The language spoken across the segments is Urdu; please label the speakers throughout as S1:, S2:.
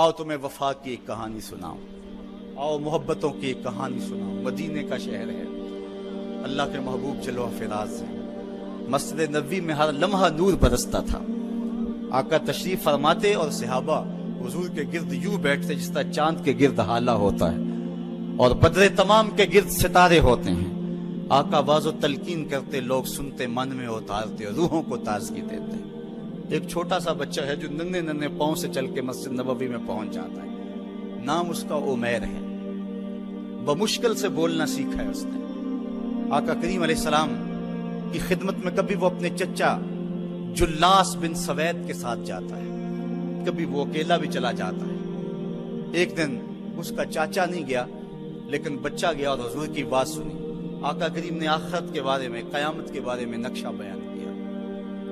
S1: آؤ تمہیں وفا کی ایک کہانی سناؤں، آؤ محبتوں کی ایک کہانی سناؤں۔ مدینے کا شہر ہے، اللہ کے محبوب جلوہ فراز ہے، مسجد نبوی میں ہر لمحہ نور برستا تھا۔ آقا تشریف فرماتے اور صحابہ حضور کے گرد یوں بیٹھتے جس طرح چاند کے گرد ہالہ ہوتا ہے اور بدر تمام کے گرد ستارے ہوتے ہیں۔ آقا واز و تلقین کرتے، لوگ سنتے، من میں اتارتے اور روحوں کو تازگی دیتے۔ ایک چھوٹا سا بچہ ہے جو ننھے ننھے پاؤں سے چل کے مسجد نبوی میں پہنچ جاتا ہے، نام اس کا عمیر ہے، بمشکل سے بولنا سیکھا ہے اس نے۔ آقا کریم علیہ السلام کی خدمت میں کبھی وہ اپنے چچا جلاس بن سوید کے ساتھ جاتا ہے، کبھی وہ اکیلا بھی چلا جاتا ہے۔ ایک دن اس کا چاچا نہیں گیا لیکن بچہ گیا اور حضور کی بات سنی۔ آقا کریم نے آخرت کے بارے میں، قیامت کے بارے میں نقشہ بیان کیا۔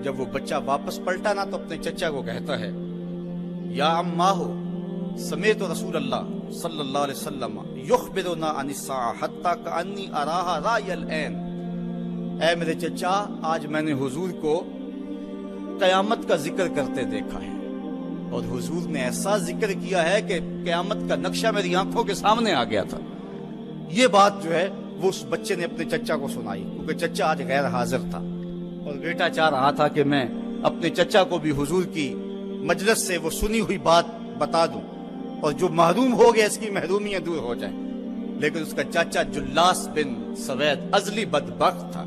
S1: جب وہ بچہ واپس پلٹا نا تو اپنے چچا کو کہتا ہے، یا اماہ سمیت رسول اللہ صلی اللہ علیہ وسلم یخبرنا عن الساعہ حتی کانی اراہا رای العین۔ اے میرے چچا، آج میں نے حضور کو قیامت کا ذکر کرتے دیکھا ہے، اور حضور نے ایسا ذکر کیا ہے کہ قیامت کا نقشہ میری آنکھوں کے سامنے آ گیا تھا۔ یہ بات جو ہے وہ اس بچے نے اپنے چچا کو سنائی، کیونکہ چچا آج غیر حاضر تھا اور بیٹا چاہ رہا تھا کہ میں اپنے چچا کو بھی حضور کی مجلس سے وہ سنی ہوئی بات بتا دوں اور جو محروم ہو گیا اس کی محرومیاں دور ہو جائیں۔ لیکن اس کا چاچا جلاس بن سوید ازلی بدبخت تھا۔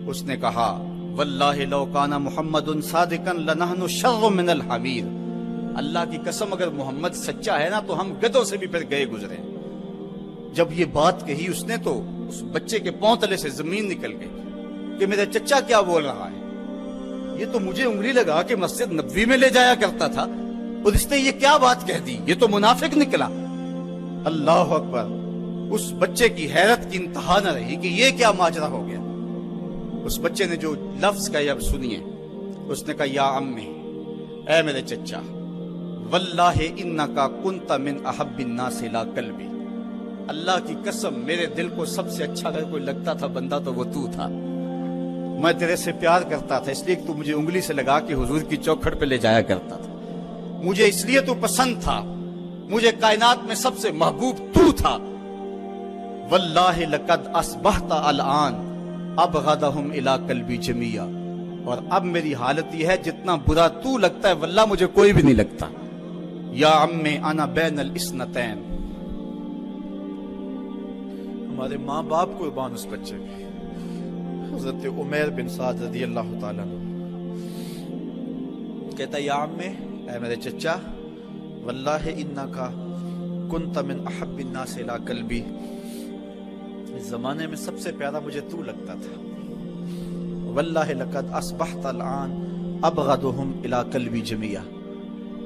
S1: اس نے کہا، واللہ لو کان محمد صادقا لنحن شر من الحمیر۔ اللہ کی قسم اگر محمد سچا ہے نا تو ہم گدھوں سے بھی پھر گئے گزرے۔ جب یہ بات کہی اس نے تو اس بچے کے پاؤں تلے سے زمین نکل گئی کہ میرا چچا کیا بول رہا ہے، یہ تو مجھے انگلی لگا کے مسجد نبوی میں لے جایا کرتا تھا اور اس نے یہ کیا بات کہہ دی، یہ تو منافق نکلا۔ اللہ اکبر! اس بچے کی حیرت کی انتہا نہ رہی کہ یہ کیا ماجرا ہو گیا۔ اس بچے نے جو لفظ کہا اب سنیے، اس نے کہا، یا امی، اے میرے چچا، واللہ انکا کنت من احب الناس الی قلبی۔ اللہ کی قسم میرے دل کو سب سے اچھا اگر کوئی لگتا تھا بندہ تو وہ تو تھا۔ میں تیرے سے پیار کرتا تھا اس لیے کہ تو مجھے انگلی سے لگا کے حضور کی چوکھٹ پہ لے جایا کرتا تھا، مجھے اس لیے تو پسند تھا، مجھے کائنات میں سب سے محبوب تو تھا۔ واللہ لقد اصبحت الان ابغضهم الی قلبی جمیعا۔ اور اب میری حالت یہ ہے جتنا برا تو لگتا ہے واللہ مجھے کوئی بھی نہیں لگتا۔ یا امی انا بین الاثنتین۔ ہمارے ماں باپ قربان اس بچے کے، حضرت عمیر بن سعد رضی اللہ تعالیٰ عنہ کہتا ہے، یا امی، اے میرے چچا، واللہ انکا کنت من احب الناس الی قلبی۔ اس زمانے میں سب سے پیارا مجھے تو لگتا تھا۔ واللہ لقد اصبحت الان ابغضهم الی قلبی جمیعا۔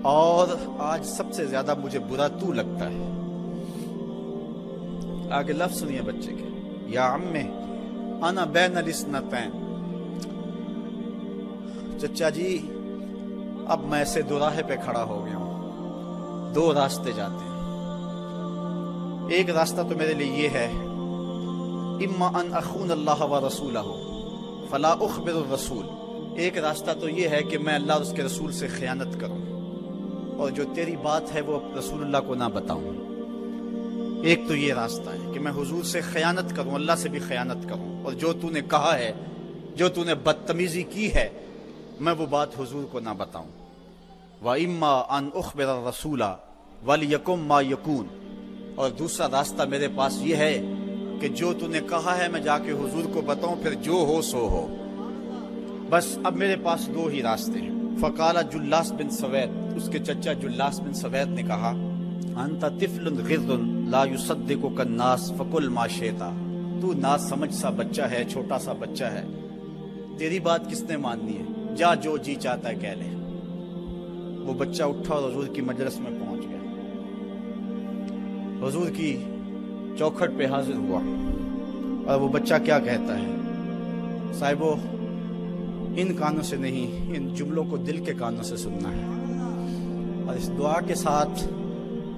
S1: اور آج سب سے زیادہ مجھے برا تو لگتا ہے۔ آگے لفظ سنیے بچے کے، یا امی انا بین الاثنتین۔ چچا جی، اب میں ایسے دو راہے پہ کھڑا ہو گیا ہوں، دو راستے جاتے ہیں۔ ایک راستہ تو میرے لیے یہ ہے، اما ان اخون اللہ و رسولہ فلا اخبر الرسول۔ ایک راستہ تو یہ ہے کہ میں اللہ اور اس کے رسول سے خیانت کروں اور جو تیری بات ہے وہ رسول اللہ کو نہ بتاؤں۔ ایک تو یہ راستہ ہے کہ میں حضور سے خیانت کروں، اللہ سے بھی خیانت کروں، اور جو تو نے کہا ہے، جو تو نے بدتمیزی کی ہے، میں وہ بات حضور کو نہ بتاؤں۔ وَإِمَّا أَنْ أُخْبِرَ الرَّسُولَ وَلِيَكُنْ مَا يَكُونُ۔ اور دوسرا راستہ میرے پاس یہ ہے کہ جو تو نے کہا ہے میں جا کے حضور کو بتاؤں، پھر جو ہو سو ہو۔ بس اب میرے پاس دو ہی راستے ہیں۔ فقال جلاس بن سوید، اس کے چچا جلاس بن سوید نے کہا، انت طفل غرض لا یصدقک الناس فقل ما شئت۔ تو نا سمجھ سا بچہ ہے، چھوٹا سا بچہ ہے، تیری بات کس نے ماننی ہے، جا جو جی چاہتا ہے کہہ لے۔ وہ بچہ اٹھا اور حضور کی مجلس میں پہنچ گیا، حضور کی چوکھٹ پہ حاضر ہوا، اور وہ بچہ کیا کہتا ہے، صاحبو ان کانوں سے نہیں، ان جملوں کو دل کے کانوں سے سننا ہے، اور اس دعا کے ساتھ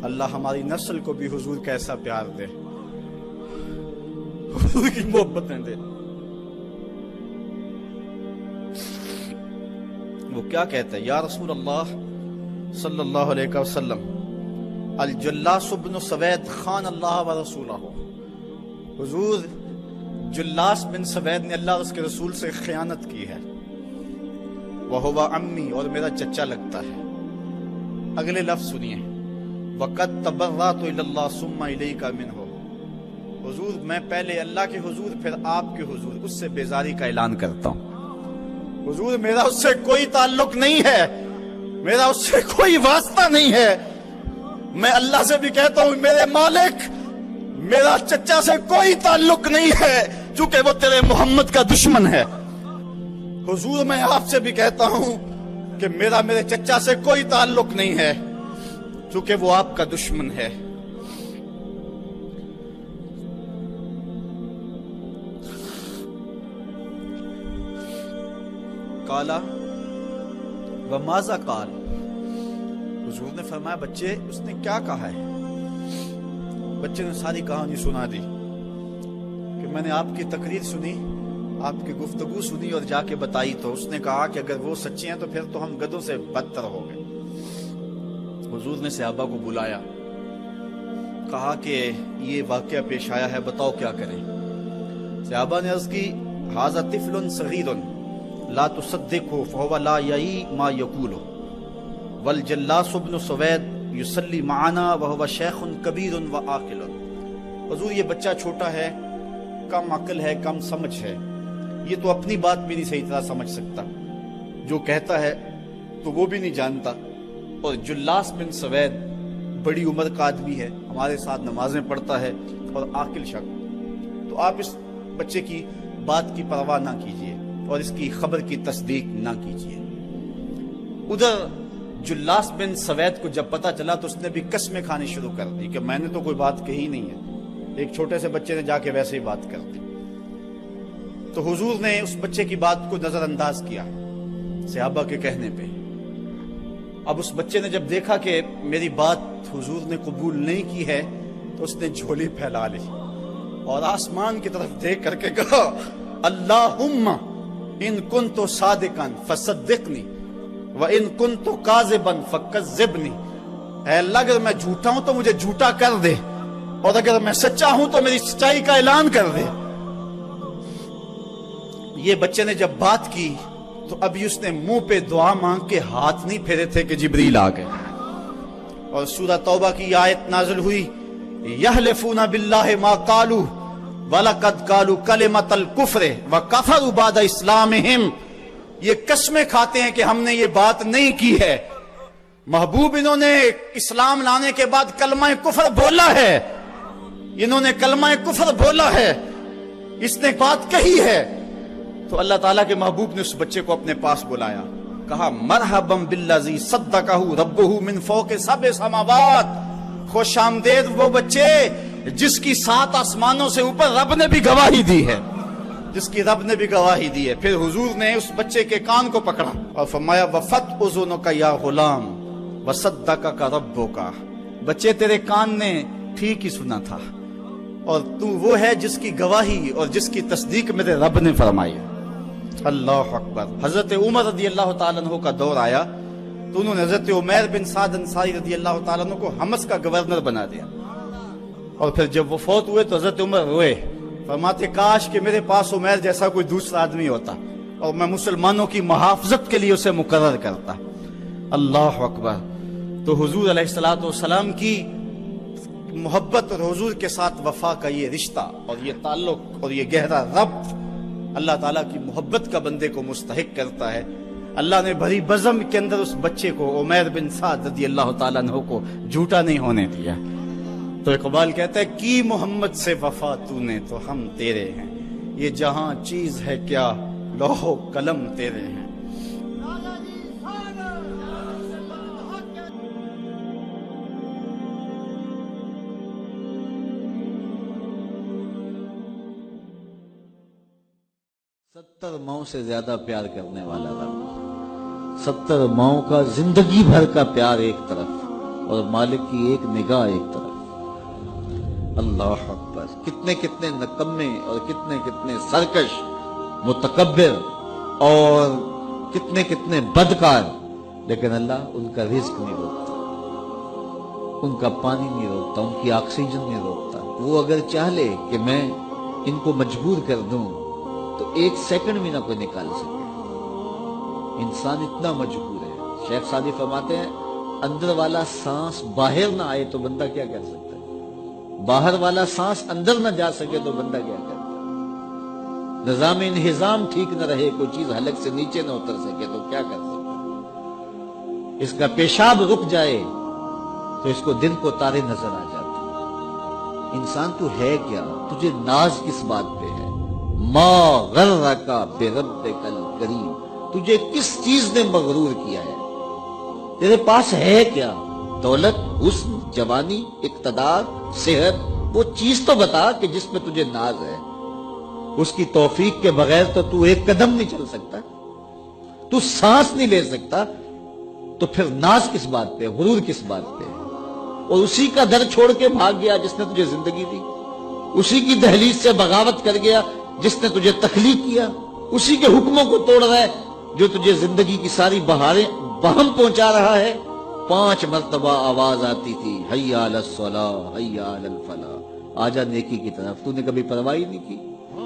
S1: اللہ ہماری نسل کو بھی حضور کا ایسا پیار دے، حضور کی محبتیں دے۔ وہ کیا کہتا ہے، یا رسول اللہ صلی اللہ علیہ وسلم الجلاس بن سوید خان اللہ و رسولہ، حضور جلاس بن سوید نے اللہ اور اس کے رسول سے خیانت کی ہے، وہو امی، اور میرا چچا لگتا ہے۔ اگلے لفظ سنیے، وَقَدْ تَبَرَّأْتُ إِلَى اللَّهِ ثُمَّ إِلَيْكَ مِنْهُ، حضور میں پہلے اللہ کے حضور پھر آپ کے حضور اس سے بیزاری کا اعلان کرتا ہوں۔ حضور میرا اس سے کوئی تعلق نہیں ہے، میرا اس سے کوئی واسطہ نہیں ہے۔ میں اللہ سے بھی کہتا ہوں میرے مالک، میرا چچا سے کوئی تعلق نہیں ہے چونکہ وہ تیرے محمد کا دشمن ہے۔ حضور میں آپ سے بھی کہتا ہوں کہ میرا میرے چچا سے کوئی تعلق نہیں ہے چونکہ وہ آپ کا دشمن ہے۔ کالا وماذا قال، حضور نے فرمایا بچے اس نے کیا کہا ہے؟ بچے نے ساری کہانی سنا دی کہ میں نے آپ کی تقریر سنی، آپ کی گفتگو سنی اور جا کے بتائی تو اس نے کہا کہ اگر وہ سچے ہیں تو پھر تو ہم گدھوں سے بدتر ہو گئے۔ حضور نے صحابہ کو بلایا، کہا کہ یہ واقعہ پیش آیا ہے، بتاؤ کیا کریں۔ صحابہ نے عرض کی ھذا طفل صغیر لا تصدقه فهو لا یعی ما یقول والجلاس بن سوید یصلی معنا وهو شیخ کبیر وعاقل، حضور یہ بچہ چھوٹا ہے، کم عقل ہے، کم سمجھ ہے، یہ تو اپنی بات بھی نہیں صحیح طرح سمجھ سکتا، جو کہتا ہے تو وہ بھی نہیں جانتا، اور جلاس بن سوید بڑی عمر کا آدمی ہے، ہمارے ساتھ نمازیں پڑھتا ہے اور عاقل شخص، تو آپ اس بچے کی بات کی پرواہ نہ کیجیے اور اس کی خبر کی تصدیق نہ کیجیے۔ ادھر جلاس بن سوید کو جب پتا چلا تو اس نے بھی قسمیں کھانی شروع کر دی کہ میں نے تو کوئی بات کہی نہیں ہے، ایک چھوٹے سے بچے نے جا کے ویسے ہی بات کر دی۔ تو حضور نے اس بچے کی بات کو نظر انداز کیا صحابہ کے کہنے پہ۔ اب اس بچے نے جب دیکھا کہ میری بات حضور نے قبول نہیں کی ہے تو اس نے جھولی پھیلا لی اور آسمان کی طرف دیکھ کر کے کہا اللہم ان کنت صادقا فصدقنی وان کنت کاذبا فکذبنی، اے اللہ اگر میں جھوٹا ہوں تو مجھے جھوٹا کر دے، اور اگر میں سچا ہوں تو میری سچائی کا اعلان کر دے۔ یہ بچے نے جب بات کی تو ابھی اس نے منہ پہ دعا مانگ کے ہاتھ نہیں پھیرے تھے کہ جبریل آ گئے، اور سورہ توبہ کی آیت نازل ہوئی یحلفون باللہ ما قالوا وَلَقَدْ قَالُوا كَلِمَةَ الْكُفْرِ وَكَفَرُوا بَعْدَ إِسْلَامِهِمْ، یہ قسمیں کھاتے ہیں کہ ہم نے یہ بات نہیں کی ہے، محبوب انہوں نے اسلام لانے کے بعد کلمہ کفر بولا ہے، انہوں نے کلمہ کفر بولا ہے، اس نے بات کہی ہے۔ تو اللہ تعالیٰ کے محبوب نے اس بچے کو اپنے پاس بلایا، کہا مرحبا بالذی صدقہ ربہ من فوق سبع سماوات، خوش آمدید وہ بچے جس کی 7 آسمانوں سے اوپر رب نے بھی گواہی دی ہے، جس کی رب نے بھی گواہی دی ہے۔ پھر حضور نے اس بچے کے کان کو پکڑا اور فرمایا وفت اذنک یا غلام وصدقک ربک، بچے تیرے کان نے ٹھیک ہی سنا تھا اور تو وہ ہے جس کی گواہی اور جس کی تصدیق میرے رب نے فرمائی۔ اللہ اکبر۔ حضرت عمر رضی اللہ تعالیٰ عنہ کا دور آیا تو انہوں نے حضرت عمیر بن سعد انصاری رضی اللہ تعالیٰ عنہ کو حمص کا گورنر بنا دیا، اور پھر جب وہ فوت ہوئے تو حضرت عمر روئے، فرماتے کاش کہ میرے پاس عمیر جیسا کوئی دوسرا آدمی ہوتا اور میں مسلمانوں کی محافظت کے لیے اسے مقرر کرتا۔ اللہ اکبر۔ تو حضور علیہ الصلوۃ والسلام کی محبت اور حضور کے ساتھ وفا کا یہ رشتہ اور یہ تعلق اور یہ گہرا ربط اللہ تعالیٰ کی محبت کا بندے کو مستحق کرتا ہے۔ اللہ نے بھری بزم کے اندر اس بچے کو عمیر بن سعد رضی اللہ تعالیٰ عنہ کو جھوٹا نہیں ہونے دیا۔ تو اقبال کہتا ہے کی محمد سے وفا تو نے تو ہم تیرے ہیں، یہ جہاں چیز ہے کیا لوح و قلم تیرے ہیں۔
S2: ستر ماؤں سے زیادہ پیار کرنے والا رب، 70 ماؤں کا زندگی بھر کا پیار ایک طرف اور مالک کی ایک نگاہ ایک طرف۔ اللہ اکبر۔ کتنے کتنے نکمے اور کتنے کتنے سرکش متکبر اور کتنے کتنے بدکار لیکن اللہ ان کا رزق نہیں روکتا، ان کا پانی نہیں روکتا، ان کی آکسیجن نہیں روکتا۔ وہ اگر چاہ لے کہ میں ان کو مجبور کر دوں تو 1 سیکنڈ بھی نہ کوئی نکال سکے۔ انسان اتنا مجبور ہے۔ شیخ سعدی فرماتے ہیں اندر والا سانس باہر نہ آئے تو بندہ کیا کر سکتا ہے؟ باہر والا سانس اندر نہ جا سکے تو بندہ کیا کرتا ہے؟ نظام انہضام ٹھیک نہ رہے، کوئی چیز حلق سے نیچے نہ اتر سکے تو کیا کر سکتا ہے؟ اس کا پیشاب رک جائے تو اس کو دن کو تارے نظر آ جاتے۔ انسان تو ہے کیا؟ تجھے ناز کس بات پہ ہے؟ ما غرک بربک الکریم، تجھے کس چیز نے مغرور کیا ہے؟ تیرے پاس ہے کیا؟ دولت، حسن، جوانی، اقتدار، صحت، وہ چیز تو بتا کہ جس میں تجھے ناز ہے۔ اس کی توفیق کے بغیر تو 1 قدم نہیں چل سکتا، تو سانس نہیں لے سکتا، تو پھر ناز کس بات پہ، غرور کس بات پہ؟ اور اسی کا در چھوڑ کے بھاگ گیا جس نے تجھے زندگی دی، اسی کی دہلیز سے بغاوت کر گیا جس نے تجھے تخلیق کیا، اسی کے حکموں کو توڑ رہا ہے جو تجھے زندگی کی ساری بہاریں بہم پہنچا رہا ہے۔ 5 مرتبہ آواز آتی تھی حی علی الصلاۃ حی علی الفلاح، آجا نیکی کی طرف، تو نے کبھی پرواہ نہیں کی۔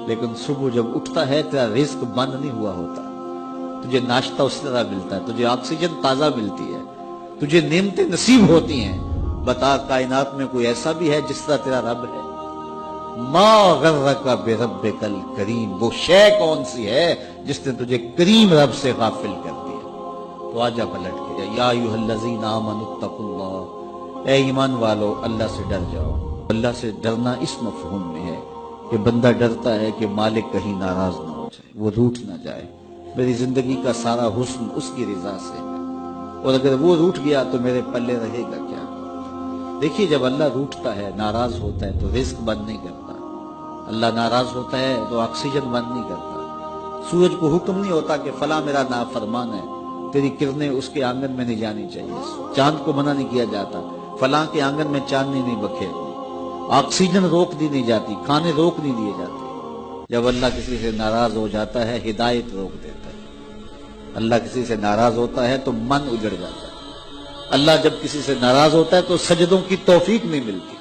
S2: لیکن صبح جب اٹھتا ہے تیرا رزق بند نہیں ہوا ہوتا، تجھے ناشتہ اس طرح ملتا ہے، تجھے آکسیجن تازہ ملتی ہے، تجھے نعمتیں نصیب ہوتی ہیں۔ بتا کائنات میں کوئی ایسا بھی ہے جس طرح تیرا رب ہے؟ ما غرک بربک الکریم، وہ شے کون سی ہے جس نے تجھے کریم رب سے غافل کر دیا؟ تو آجا پلٹ کے یا ایھا الذین آمنوا اتقوا اللہ، اے ایمان والو اللہ سے ڈر جاؤ۔ اللہ سے ڈرنا اس مفہوم میں ہے کہ بندہ ڈرتا ہے کہ مالک کہیں ناراض نہ ہو جائے، وہ روٹھ نہ جائے، میری زندگی کا سارا حسن اس کی رضا سے ہے، اور اگر وہ روٹھ گیا تو میرے پلے رہے گا کیا؟ دیکھیے جب اللہ روٹھتا ہے، ناراض ہوتا ہے تو رزق بند نہیں کرتا، اللہ ناراض ہوتا ہے تو آکسیجن بند نہیں کرتا۔ سورج کو حکم نہیں ہوتا کہ فلاں میرا نافرمان ہے، تیری کرنیں اس کے آنگن میں نہیں جانی چاہیے۔ چاند کو منع نہیں کیا جاتا، فلاں کے آنگن میں چاندنی نہیں بکھیرنی، آکسیجن روک دی نہیں جاتی، کھانے روک نہیں دیے جاتے۔ جب اللہ کسی سے ناراض ہو جاتا ہے ہدایت روک دیتا ہے، اللہ کسی سے ناراض ہوتا ہے تو من اجڑ جاتا ہے، اللہ جب کسی سے ناراض ہوتا ہے تو سجدوں کی توفیق نہیں ملتی،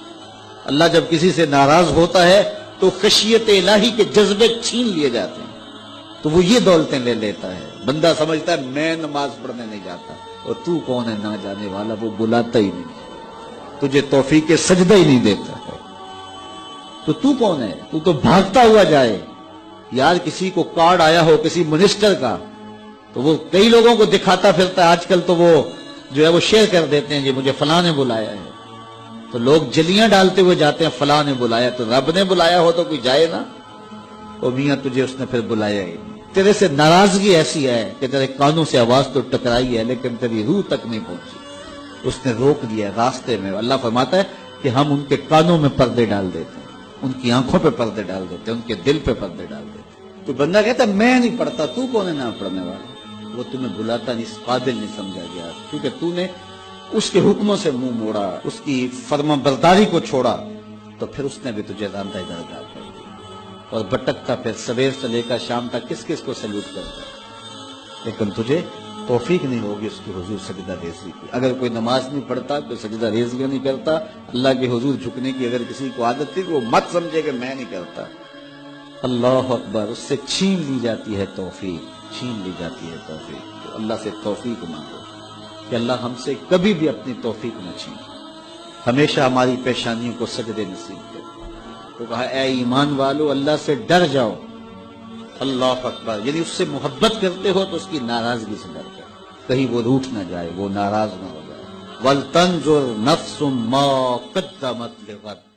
S2: اللہ جب کسی سے ناراض ہوتا ہے تو خشیت الہی کے جذبے چھین لیے جاتے ہیں، تو وہ یہ دولتیں لے لیتا ہے۔ بندہ سمجھتا ہے میں نماز پڑھنے نہیں جاتا، اور تو کون ہے نہ جانے والا، وہ بلاتا ہی نہیں، تجھے توفیق سجدہ ہی نہیں دیتا ہے، تو کون ہے؟ تو بھاگتا ہوا جائے۔ یار کسی کو کارڈ آیا ہو کسی منسٹر کا تو وہ کئی لوگوں کو دکھاتا پھرتا ہے، آج کل تو وہ جو ہے وہ شیئر کر دیتے ہیں جی مجھے فلاں نے بلایا ہے، تو لوگ جلیاں ڈالتے ہوئے جاتے ہیں فلاں نے بلایا، تو رب نے بلایا ہو تو کوئی جائے نا؟ او میاں تجھے اس نے پھر بلایا ہی نہیں، تیرے سے ناراضگی ایسی ہے کہ تیرے کانوں سے آواز تو ٹکرائی ہے لیکن تیری روح تک نہیں پہنچی، اس نے روک دیا راستے میں۔ اللہ فرماتا ہے کہ ہم ان کے کانوں میں پردے ڈال دیتے ہیں، ان کی آنکھوں پہ پردے ڈال دیتے ہیں، ان کے دل پہ پردے ڈال دیتے ہیں۔ تو بندہ کہتا ہے میں نہیں پڑھتا، تو کون ہے نہ پڑھنے والا؟ وہ تمہیں بلاتا نہیں، قابل نہیں سمجھا گیا، کیونکہ تو نے اس کے حکموں سے منہ موڑا، اس کی فرما برداری کو چھوڑا، تو پھر اس نے بھی تجھے راندہ درگاہ کر دیا، اور بھٹکتا پھر سویر سے لے کر شام تک کس کس کو سلوٹ کرتا ہے، لیکن تجھے توفیق نہیں ہوگی اس کی حضور سجدہ ریزی کی۔ اگر کوئی نماز نہیں پڑھتا، کوئی سجدہ ریزی نہیں کرتا، اللہ کے حضور جھکنے کی اگر کسی کو عادت تھی، وہ مت سمجھے کہ میں نہیں کرتا۔ اللہ اکبر، اس سے چھین لی جاتی ہے توفیق، چھین لی جاتی ہے توفیق۔ تو اللہ سے توفیق مانگو کہ اللہ ہم سے کبھی بھی اپنی توفیق نہ چھین، ہمیشہ ہماری پیشانیوں کو سجدے نصیب کرے۔ تو کہا اے ایمان والو اللہ سے ڈر جاؤ، اللہ اکبر، یعنی اس سے محبت کرتے ہو تو اس کی ناراضگی سے ڈر جاؤ، کہیں وہ روٹھ نہ جائے، وہ ناراض نہ ہو جائے۔ وَلْتَنْظُرْ نَفْسٌ مَا قَدَّمَتْ لِغَدٍ،